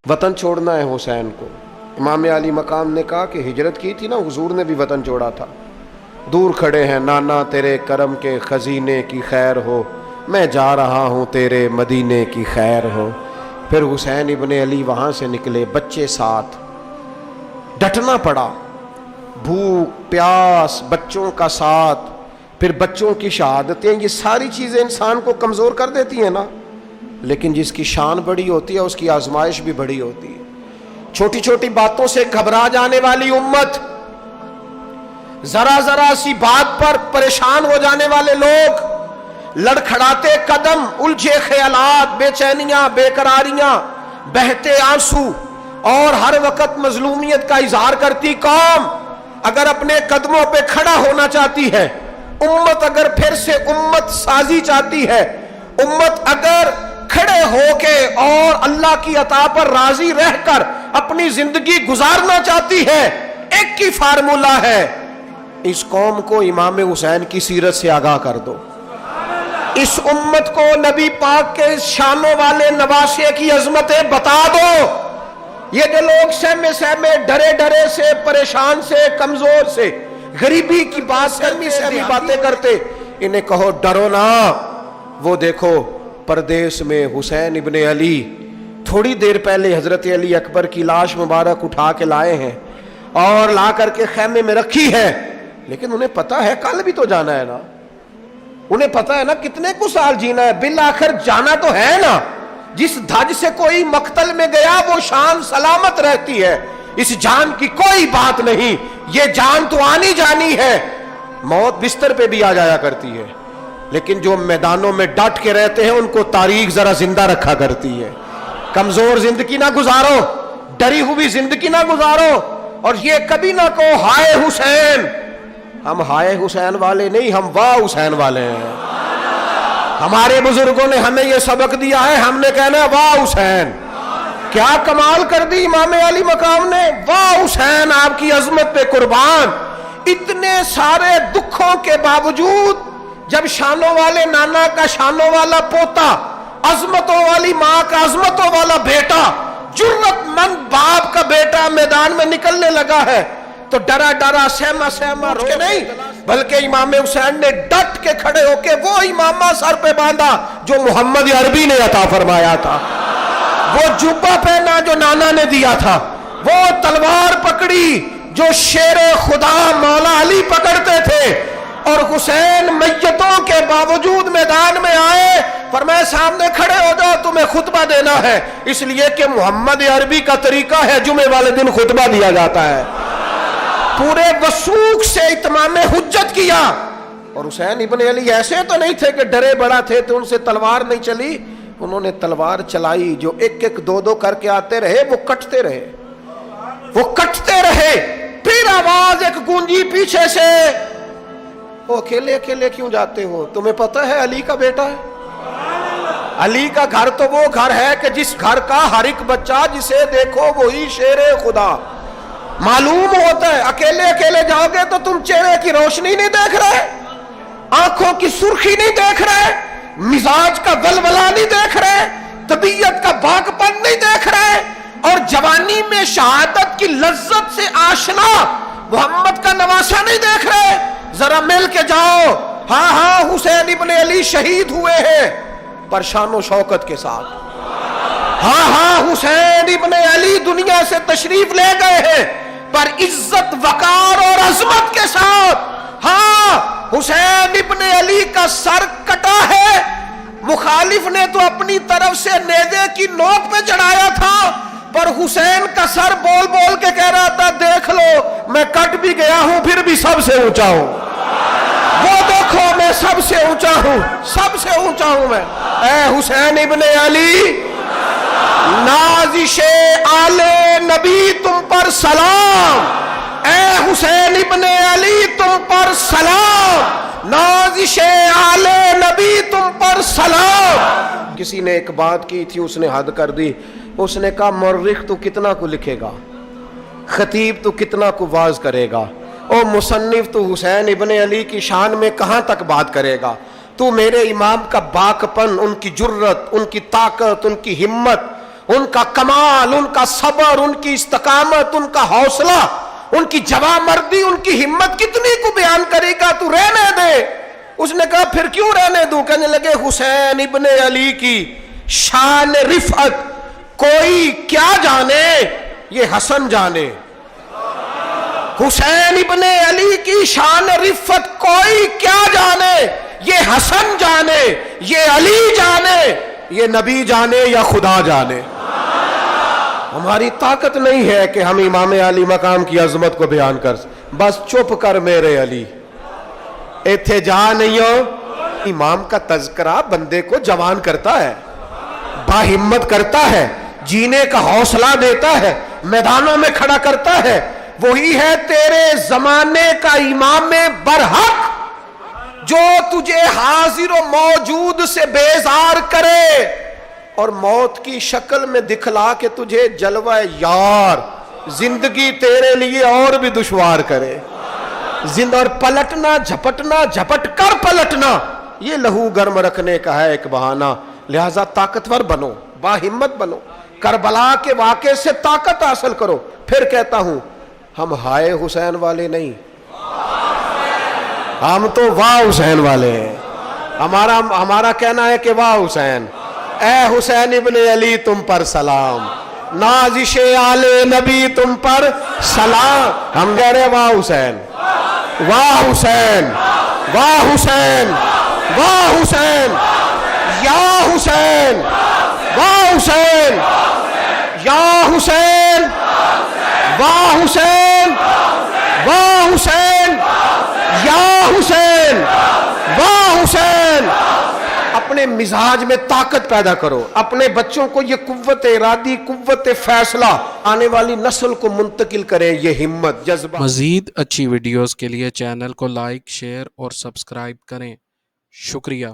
وطن چھوڑنا ہے حسین کو۔ امام علی مقام نے کہا کہ ہجرت کی تھی نا، حضور نے بھی وطن چھوڑا تھا۔ دور کھڑے ہیں نانا تیرے کرم کے خزینے کی خیر ہو، میں جا رہا ہوں تیرے مدینے کی خیر ہو۔ پھر حسین ابن علی وہاں سے نکلے، بچے ساتھ، ڈٹنا پڑا، بھوک پیاس، بچوں کا ساتھ، پھر بچوں کی شہادتیں، یہ ساری چیزیں انسان کو کمزور کر دیتی ہیں نا، لیکن جس کی شان بڑی ہوتی ہے اس کی آزمائش بھی بڑی ہوتی ہے۔ چھوٹی چھوٹی باتوں سے گھبرا جانے والی امت، ذرا ذرا سی بات پر پریشان ہو جانے والے لوگ، لڑکھڑاتے قدم، الجھے خیالات، بے چینیاں، بے قراریاں، بہتے آنسو اور ہر وقت مظلومیت کا اظہار کرتی قوم اگر اپنے قدموں پہ کھڑا ہونا چاہتی ہے، امت اگر پھر سے امت سازی چاہتی ہے، امت اگر کھڑے ہو کے اور اللہ کی عطا پر راضی رہ کر اپنی زندگی گزارنا چاہتی ہے، ایک ہی فارمولہ ہے، اس قوم کو امام حسین کی سیرت سے آگاہ کر دو، اس امت کو نبی پاک کے شانوں والے نواسے کی عظمتیں بتا دو۔ یہ جو لوگ سہمے سہمے، ڈرے ڈرے سے، پریشان سے، کمزور سے، غریبی کی بات سہمی سہمی باتیں کرتے، انہیں کہو ڈرو نا، وہ دیکھو پردیس میں حسین ابن علی تھوڑی دیر پہلے حضرت علی اکبر کی لاش مبارک اٹھا کے لائے ہیں اور لا کر کے خیمے میں رکھی ہے، لیکن انہیں پتا ہے کل بھی تو جانا ہے نا، انہیں پتا ہے نا کتنے کو سال جینا ہے، بالآخر جانا تو ہے نا۔ جس دھج سے کوئی مقتل میں گیا وہ شان سلامت رہتی ہے، اس جان کی کوئی بات نہیں، یہ جان تو آنی جانی ہے، موت بستر پہ بھی آ جایا کرتی ہے، لیکن جو میدانوں میں ڈٹ کے رہتے ہیں ان کو تاریخ ذرا زندہ رکھا کرتی ہے۔ کمزور زندگی نہ گزارو، ڈری ہوئی زندگی نہ گزارو، اور یہ کبھی نہ کہو ہائے حسین۔ ہم ہائے حسین والے نہیں، ہم واہ حسین والے ہیں۔ ہمارے بزرگوں نے ہمیں یہ سبق دیا ہے، ہم نے کہنا ہے واہ حسین۔ کیا کمال کر دی امام علی مقام نے، واہ حسین، آپ کی عظمت پہ قربان۔ اتنے سارے دکھوں کے باوجود جب شانوں والے نانا کا شانوں والا پوتا، عظمتوں والی ماں کا عظمتوں والا بیٹا، جرت مند باپ کا بیٹا میدان میں نکلنے لگا ہے تو ڈرا ڈرا سہما سہما رو کے نہیں، بلکہ امام حسین نے ڈٹ کے کھڑے ہو کے وہ امامہ سر پہ باندھا جو محمد عربی نے عطا فرمایا تھا، وہ جبہ پہنا جو نانا نے دیا تھا، وہ تلوار پکڑی جو شیر خدا مولا علی پکڑتے تھے، اور حسین میتوں کے باوجود میدان میں آئے، فرمایا سامنے کھڑے ہو جاؤ، تمہیں خطبہ دینا ہے، اس لیے کہ محمد عربی کا طریقہ ہے جمعے والے دن خطبہ دیا جاتا ہے۔ پورے وثوق سے اتمام حجت کیا، اور حسین ابن علی ایسے تو نہیں تھے کہ ڈرے بڑا تھے تو ان سے تلوار نہیں چلی، انہوں نے تلوار چلائی، جو ایک ایک دو دو کر کے آتے رہے وہ کٹتے رہے، وہ کٹتے رہے، پھر آواز ایک گونجی پیچھے سے، وہ اکیلے اکیلے کیوں جاتے ہو، تمہیں پتہ ہے علی کا بیٹا ہے؟ علی کا گھر تو وہ گھر ہے کہ جس گھر کا ہر ایک بچہ جسے دیکھو وہی شیر خدا معلوم ہوتا ہے۔ اکیلے اکیلے جاؤ گے تو تم چہرے کی روشنی نہیں دیکھ رہے، آنکھوں کی سرخی نہیں دیکھ رہے، مزاج کا ولولہ نہیں دیکھ رہے، طبیعت کا باغ پن نہیں دیکھ رہے، اور جوانی میں شہادت کی لذت سے آشنا محمد کا نواسا نہیں دیکھ رہے، ذرا مل کے جاؤ، ہاں ہاں حسین ابن علی شہید ہوئے ہیں پر شان و شوکت کے ساتھ، ہاں ہاں حسین ابن علی دنیا سے تشریف لے گئے ہیں پر عزت وقار اور عظمت کے ساتھ، ہاں حسین ابن علی کا سر کٹا ہے، مخالف نے تو اپنی طرف سے نیزے کی نوک پہ چڑھایا تھا، پر حسین کا سر بول بول کے کہہ رہا تھا دیکھ لو میں کٹ بھی گیا ہوں پھر بھی سب سے اونچا ہوں، وہ دیکھو میں سب سے اونچا ہوں، سب سے اونچا ہوں میں۔ اے حسین ابن علی، نازش آل نبی تم پر سلام، اے حسین ابن علی تم پر سلام، نازش آل نبی تم پر سلام۔ کسی نے ایک بات کی تھی، اس نے حد کر دی، اس نے کہا مورخ تو کتنا کو لکھے گا، خطیب تو کتنا کو واعظ کرے گا، او مصنف تو حسین ابن علی کی شان میں کہاں تک بات کرے گا، تو میرے امام کا باکپن، ان کی جرت، ان کی طاقت، ان کی ہمت، ان کا کمال، ان کا صبر، ان کی استقامت، ان کا حوصلہ، ان کی جوانمردی، ان کی ہمت کتنی کو بیان کرے گا؟ تو رہنے دے۔ اس نے کہا پھر کیوں رہنے دوں؟ کہنے لگے حسین ابن علی کی شان رفعت کوئی کیا جانے، یہ حسن جانے۔ حسین ابن علی کی شان رفعت کوئی کیا جانے، یہ حسن جانے، یہ علی جانے، یہ نبی جانے یا خدا جانے۔ ہماری طاقت نہیں ہے کہ ہم امام علی مقام کی عظمت کو بیان کر، بس چپ کر میرے علی، ایتھے جا نہیں ہو۔ امام کا تذکرہ بندے کو جوان کرتا ہے، باہمت کرتا ہے، جینے کا حوصلہ دیتا ہے، میدانوں میں کھڑا کرتا ہے۔ وہی ہے تیرے زمانے کا امام برحق جو تجھے حاضر و موجود سے بیزار کرے اور موت کی شکل میں دکھلا کے تجھے جلوہ یار، زندگی تیرے لیے اور بھی دشوار کرے۔ اور پلٹنا، جھپٹنا، جھپٹ کر پلٹنا، یہ لہو گرم رکھنے کا ہے ایک بہانہ۔ لہذا طاقتور بنو، باہمت بنو، کربلا کے واقعے سے طاقت حاصل کرو۔ پھر کہتا ہوں ہم ہائے حسین والے نہیں، ہم تو واہ حسین والے ہیں۔ ہمارا کہنا ہے کہ واہ حسین، اے حسین ابن علی تم پر سلام، نازش آل نبی تم پر سلام۔ ہم کہہ رہے واہ حسین، واہ حسین، واہ حسین، واہ حسین، یا حسین، واہ حسین، یا حسین، واہ حسین، واہ حسین، یا حسین، واہ حسین۔ اپنے مزاج میں طاقت پیدا کرو، اپنے بچوں کو یہ قوت ارادی، قوت فیصلہ آنے والی نسل کو منتقل کریں، یہ ہمت، جذبہ۔ مزید اچھی ویڈیوز کے لیے چینل کو لائک، شیئر اور سبسکرائب کریں۔ شکریہ۔